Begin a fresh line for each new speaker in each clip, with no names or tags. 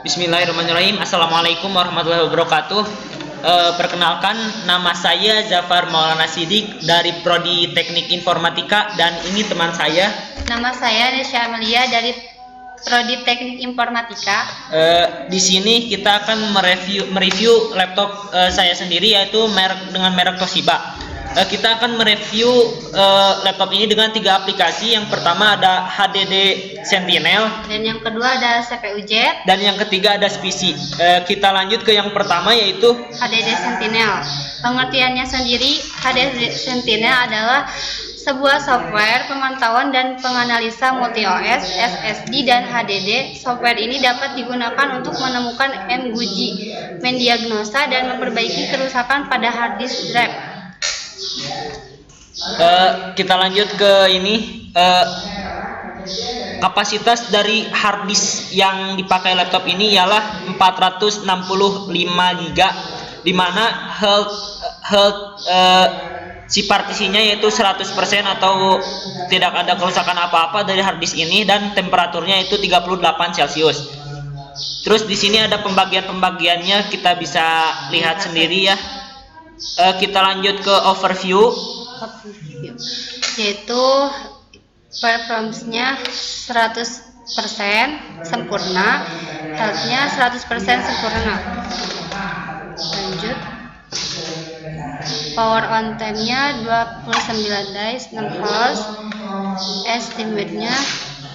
Bismillahirrahmanirrahim. Assalamualaikum warahmatullahi wabarakatuh. Perkenalkan, nama saya Zafar Maulana Sidik dari Prodi Teknik Informatika, dan ini teman saya.
Nama saya Nesya Amelia dari Prodi Teknik Informatika.
Di sini kita akan mereview laptop saya sendiri, yaitu dengan merek Toshiba. Kita akan mereview laptop ini dengan 3 aplikasi. Yang pertama ada HDD Sentinel,
Dan yang kedua ada CPU Jet.
dan yang ketiga ada SPICY. Kita lanjut ke yang pertama, yaitu
HDD Sentinel. Pengertiannya sendiri, HDD Sentinel adalah sebuah software pemantauan dan penganalisa multi-OS, SSD, dan HDD. Software ini dapat digunakan untuk menemukan menguji, mendiagnosa, dan memperbaiki kerusakan pada hard disk drive.
Kita lanjut ke ini. Kapasitas dari hard disk yang dipakai laptop ini ialah 465 GB, di mana si partisinya yaitu 100% atau tidak ada kerusakan apa-apa dari hard disk ini, dan temperaturnya itu 38 Celcius. Terus di sini ada pembagiannya, kita bisa lihat sendiri ya. Kita lanjut ke overview,
yaitu performance-nya 100% sempurna, health-nya 100% sempurna. Lanjut, power on time-nya 29 days 6 hours, estimate-nya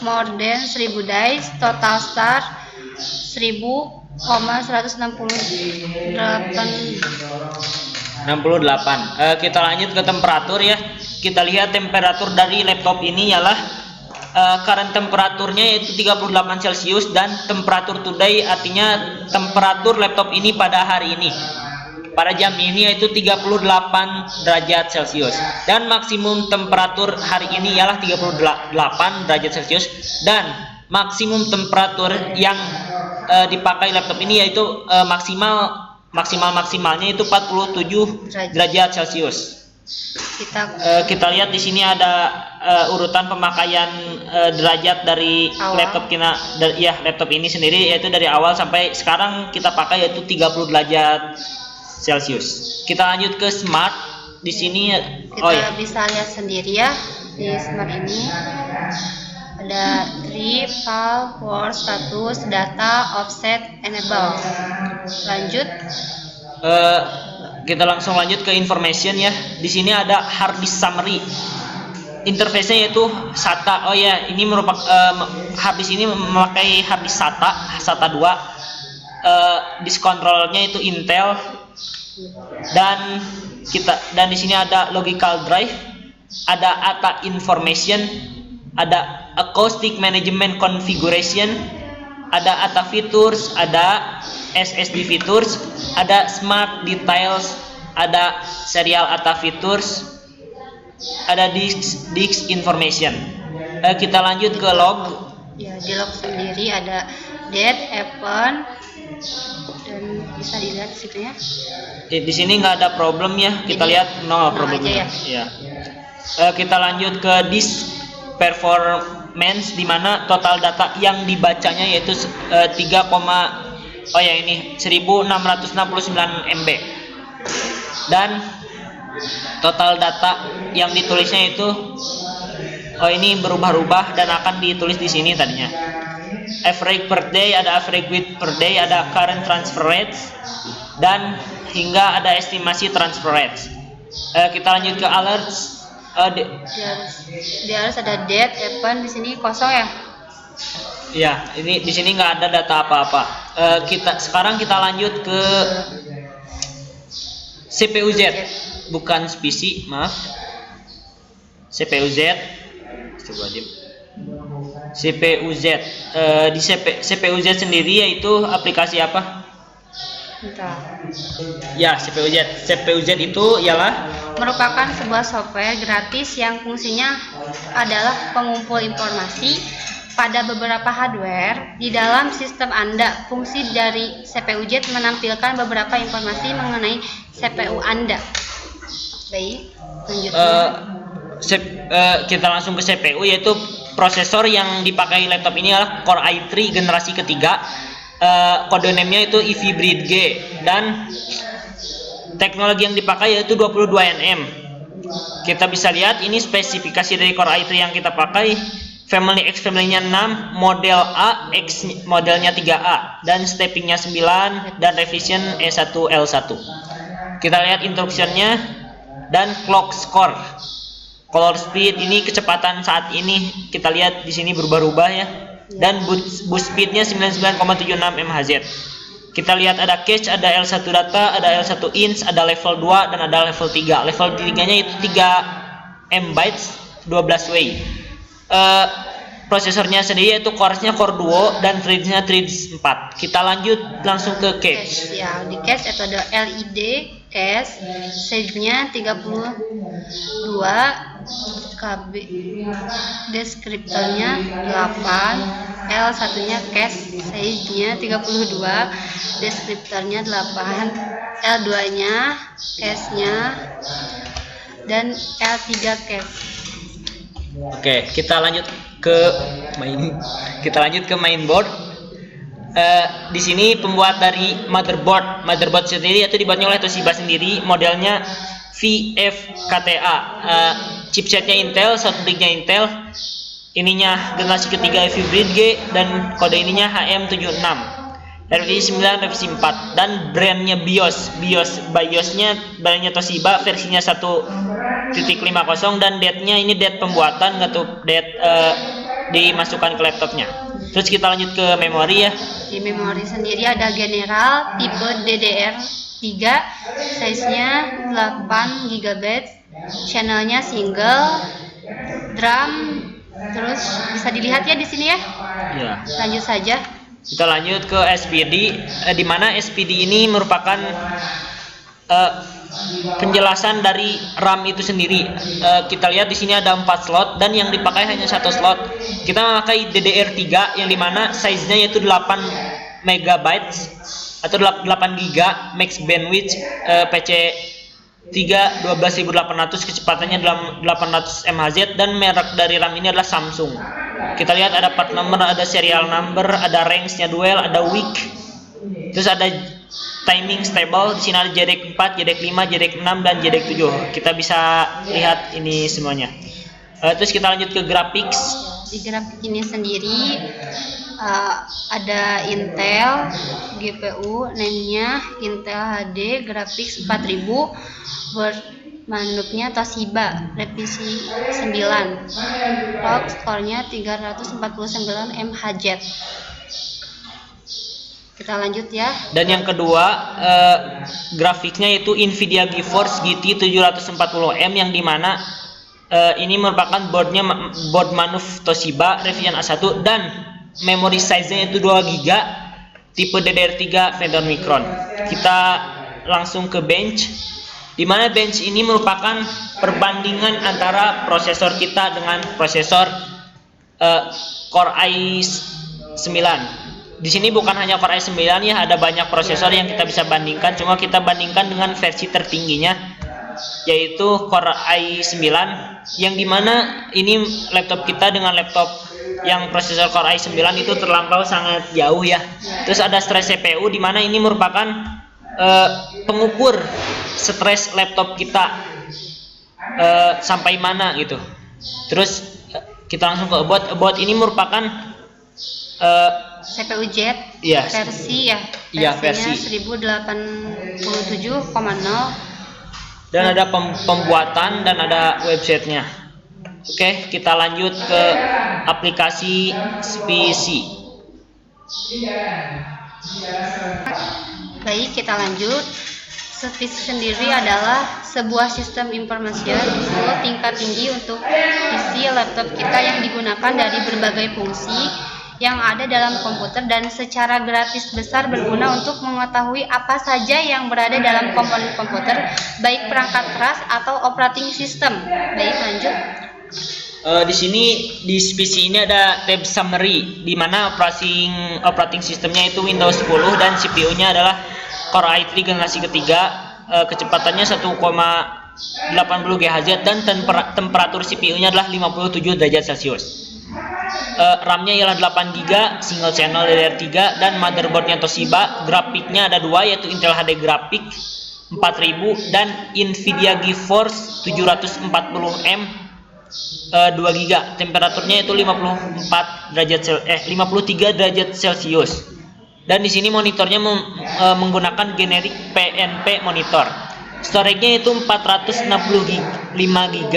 more than 1000 days, total star
68. Kita lanjut ke temperatur ya. Kita lihat temperatur dari laptop ini ialah current temperaturnya yaitu 38 Celcius, dan temperatur today artinya temperatur laptop ini pada hari ini, pada jam ini, yaitu 38 derajat Celcius. Dan maksimum temperatur hari ini ialah 38 derajat Celcius, dan maksimum temperatur yang dipakai laptop ini yaitu maksimalnya itu 47 derajat Celcius. Kita lihat di sini ada urutan pemakaian derajat dari laptop laptop ini sendiri, yaitu dari awal sampai sekarang kita pakai yaitu 30 derajat Celcius. Kita lanjut ke smart. Di sini
kita bisa lihat sendiri ya, di smart ini ada trial for status data offset enable. Lanjut,
kita langsung lanjut ke information ya. Di sini ada hard disk summary. Interface-nya yaitu SATA. Ini merupakan hard disk ini memakai hard disk SATA 2. Disk control-nya itu Intel. Dan di sini ada logical drive, ada ATA information, ada acoustic management configuration, ada ATA features, ada SSD features, ada smart details, ada serial ATA features, ada disk information. Kita lanjut ke log.
Ya, di log sendiri ada date, event, dan bisa dilihat di situ ya.
Di sini nggak ada problem ya. Kita lihat no problem
aja
ya. Kita lanjut ke disk performance, di mana total data yang dibacanya yaitu 1669 MB, dan total data yang ditulisnya itu ini berubah-ubah dan akan ditulis di sini tadinya. Average per day, ada average width per day, ada current transfer rates, dan hingga ada estimasi transfer rates. Kita lanjut ke alerts.
Di alerts ada date, event, di sini kosong ya.
Ya, ini di sini nggak ada data apa-apa. Sekarang kita lanjut ke CPU Z, bukan SPICY, maaf. CPU Z. CPU Z. Di CPU Z sendiri yaitu aplikasi apa? Ya, CPU Z. CPU Z itu ialah
merupakan sebuah software gratis yang fungsinya adalah pengumpul informasi pada beberapa hardware di dalam sistem Anda. Fungsi dari CPU Z menampilkan beberapa informasi mengenai CPU Anda. Baik, lanjut.
Kita langsung ke CPU, yaitu prosesor yang dipakai laptop ini adalah Core i3 generasi ketiga. kode name-nya itu EVBridge dan teknologi yang dipakai yaitu 22 nm. Kita bisa lihat ini spesifikasi dari Core i3 yang kita pakai. Family X family-nya 6, model A, X modelnya 3A, dan stepping-nya 9, dan revision E1 L1. Kita lihat instruction-nya dan clock score. Color speed ini kecepatan saat ini kita lihat di sini berubah-ubah ya. Dan boost speed-nya 99,76 MHz. Kita lihat ada cache, ada L1 data, ada L1 ins, ada level 2 dan ada level 3. Level 3-nya itu 3 MB 12 way. Prosesornya sendiri yaitu core-nya Core Duo dan threads-nya threads 4. Kita lanjut langsung ke cache.
Ya, di cache itu ada LED cache, size-nya 32 KB, deskriptornya 8, L1-nya cache, size-nya 32, deskriptornya 8, L2-nya cache-nya dan L3 cache.
Oke, kita lanjut ke mainboard. Di sini pembuat dari motherboard sendiri yaitu dibuatnya oleh Toshiba sendiri, modelnya VFKTA. Chipsetnya Intel, software-nya Intel. Ininya generasi ketiga EVBridge dan kode ininya HM76. Revisi 9, revisi 4 dan brandnya BIOSnya brandnya Toshiba, versinya 1.50 dan date-nya ini date pembuatan, nggak tuh date dimasukkan ke laptopnya. Terus kita lanjut ke memori ya.
Di memori sendiri ada general tipe DDR3, size-nya 8 GB, channelnya single, drum, terus bisa dilihat ya di sini ya.
Ya.
Lanjut saja.
Kita lanjut ke SPD, di mana SPD ini merupakan penjelasan dari RAM itu sendiri. Kita lihat di sini ada 4 slot dan yang dipakai hanya 1 slot. Kita memakai DDR3 yang dimana size-nya yaitu 8 MB atau 8 GB max bandwidth, PC 12800, kecepatannya 800 MHz dan merek dari RAM ini adalah Samsung. Kita lihat ada part number, ada serial number, ada range-nya dual, ada weak. Terus ada timing stable, di sini ada JEDEC 4, JEDEC 5, JEDEC 6 dan JEDEC 7. Kita bisa lihat ini semuanya. Terus kita lanjut ke graphics.
Di grafik ini sendiri ada Intel GPU, name-nya Intel HD Graphics 4000, manupnya Toshiba, revisi 9, clock score-nya 349 MHz. Kita lanjut ya.
Dan yang kedua, grafiknya itu Nvidia GeForce GT 740M yang dimana ini merupakan board manuf Toshiba, revision A1 dan memory size-nya itu 2 GB, tipe DDR3 vendor Micron. Kita langsung ke bench, di mana bench ini merupakan perbandingan antara prosesor kita dengan prosesor Core i9. Di sini bukan hanya Core i9 ya, ada banyak prosesor yang kita bisa bandingkan, cuma kita bandingkan dengan versi tertingginya yaitu Core i9, yang dimana ini laptop kita dengan laptop yang prosesor Core i9 itu terlampau sangat jauh ya. Terus ada stress CPU, di mana ini merupakan pengukur stres laptop kita sampai mana gitu. Terus kita langsung ke about ini merupakan
CPU Jet
iya,
versi ya,
versi
1087,0
dan ada pembuatan dan ada websitenya. Oke, kita lanjut ke aplikasi PC.
Baik, kita lanjut. PC sendiri adalah sebuah sistem informasi tingkat tinggi untuk isi laptop kita yang digunakan dari berbagai fungsi yang ada dalam komputer dan secara gratis besar berguna untuk mengetahui apa saja yang berada dalam komponen komputer, baik perangkat keras atau operating system. Baik, lanjut.
Di sini di PC ini ada tab summary, di mana operating sistemnya itu Windows 10 dan CPU-nya adalah Core i3 generasi ketiga, kecepatannya 1,80 GHz dan temperatur CPU-nya adalah 57 derajat Celcius. RAM-nya ialah 8 GB, single channel DDR3, dan motherboardnya Toshiba. Grafiknya ada dua, yaitu Intel HD Graphic 4000 dan Nvidia GeForce 740M 2 GB. Temperaturnya itu 53 derajat Celcius. Dan di sini monitornya menggunakan generik PNP monitor. Storage-nya itu 465 GB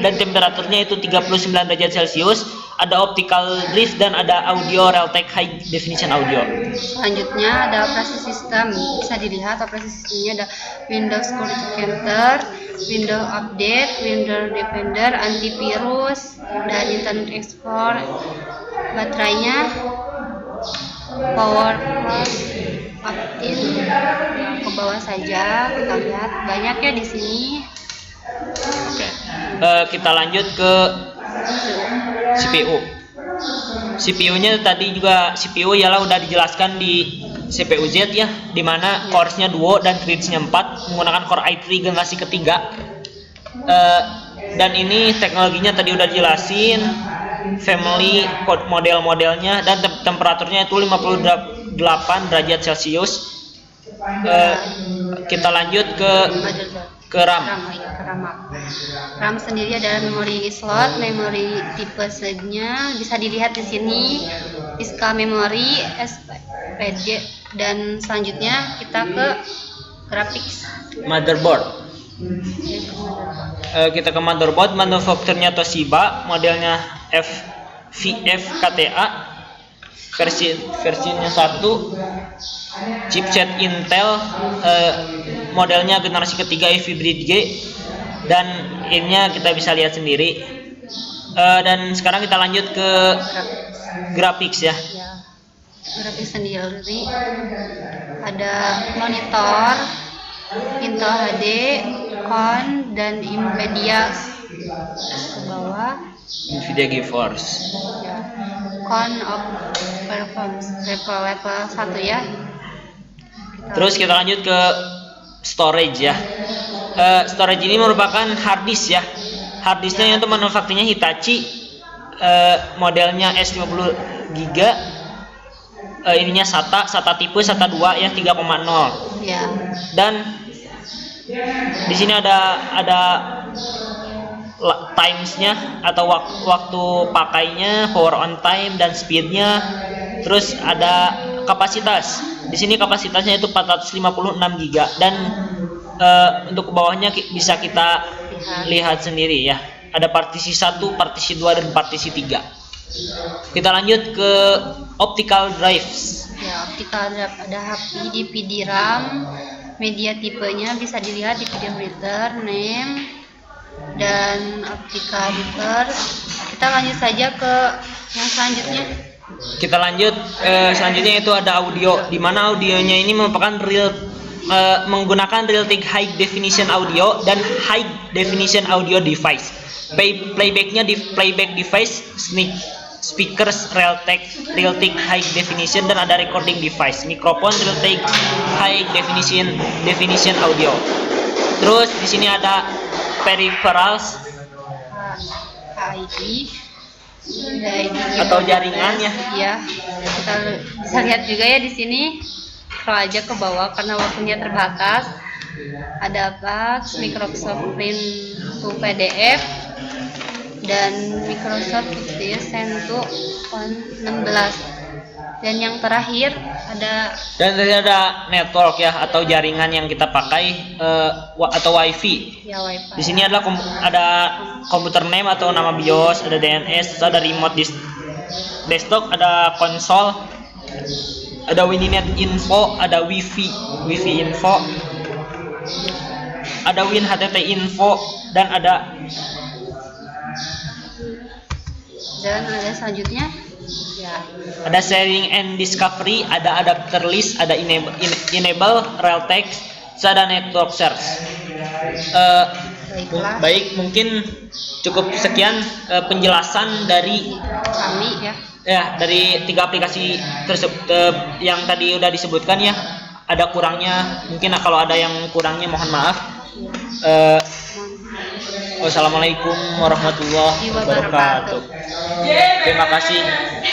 dan temperaturnya itu 39 derajat Celcius. Ada optical drift dan ada audio Realtek High Definition Audio.
Selanjutnya ada operasi sistem. Bisa dilihat operasi sistemnya ada Windows Security Center, Windows Update, Windows Defender, antivirus, dan Internet Explorer. Baterainya Power Plus 14. Ke bawah saja kita lihat banyak ya di sini.
Oke. Kita lanjut ke CPU. CPU-nya tadi juga CPU ialah udah dijelaskan di CPU Z ya, dimana core-nya Duo dan threads-nya 4 menggunakan Core i3 generasi ketiga. Dan ini teknologinya tadi udah dijelasin, family, model-modelnya, dan temperaturnya itu 58 derajat Celcius. Kita lanjut ke RAM.
RAM sendiri adalah memori slot, memori tipe segnya bisa dilihat di sini, diska memori, SPD, dan selanjutnya kita ke graphics.
Motherboard. Kita ke motherboard, manufakturnya Toshiba, modelnya VF-KTA, versinya 1, chipset Intel, modelnya generasi ketiga Hybrid G, dan ininya kita bisa lihat sendiri. Dan sekarang kita lanjut ke graphics ya.
Grafis sendiri ada monitor Intel HD, Con, dan Nvidia ke bawah.
Nvidia GeForce.
Con of Performance level 1 ya.
Terus kita lanjut ke storage ya. Storage ini merupakan hard disk ya. Hard disknya itu manufakturnya Hitachi, modelnya S50 GB. Ininya SATA tipe SATA 2 ya 3,0.
Ya.
Dan di sini ada timesnya atau waktu pakainya, power on time dan speednya. Terus ada kapasitas. Di sini kapasitasnya itu 456 GB dan untuk bawahnya bisa kita lihat sendiri ya. Ada partisi 1, partisi 2 dan partisi 3. Kita lanjut ke optical drives.
Ya, optical drive ada HP, DVD, RAM, media tipenya bisa dilihat di video reader, name, dan optical reader. Kita lanjut saja ke yang selanjutnya.
Kita lanjut selanjutnya itu ada audio, di mana audionya ini merupakan menggunakan Realtek High Definition Audio dan High Definition Audio Device. Playbacknya di playback device, speakers Realtek High Definition, dan ada recording device, mikrofon Realtek High Definition Audio. Terus di sini ada peripherals
ID
atau jaringan ya.
Ya, kita bisa lihat juga ya di sini. Scroll aja ke bawah karena waktunya terbatas. Ada fax, Microsoft Print to PDF, dan Microsoft Office Send to 16. Dan yang terakhir ada
network ya atau jaringan yang kita pakai atau WiFi.
ya WiFi.
Di sini ada komputer name atau nama BIOS, ada DNS, ada remote desktop, ada konsol, ada WinNet info, ada wifi info, ada WinHTT info, dan ada
selanjutnya ya.
Ada sharing and discovery, ada adapter list, ada enable Realtek, ada network search. Baik, mungkin cukup sekian penjelasan dari
kami ya.
Ya, dari 3 aplikasi tersebut yang tadi udah disebutkan ya. Ada kurangnya, mungkin kalau ada yang kurangnya mohon maaf. Wassalamualaikum warahmatullahi wabarakatuh. Terima kasih.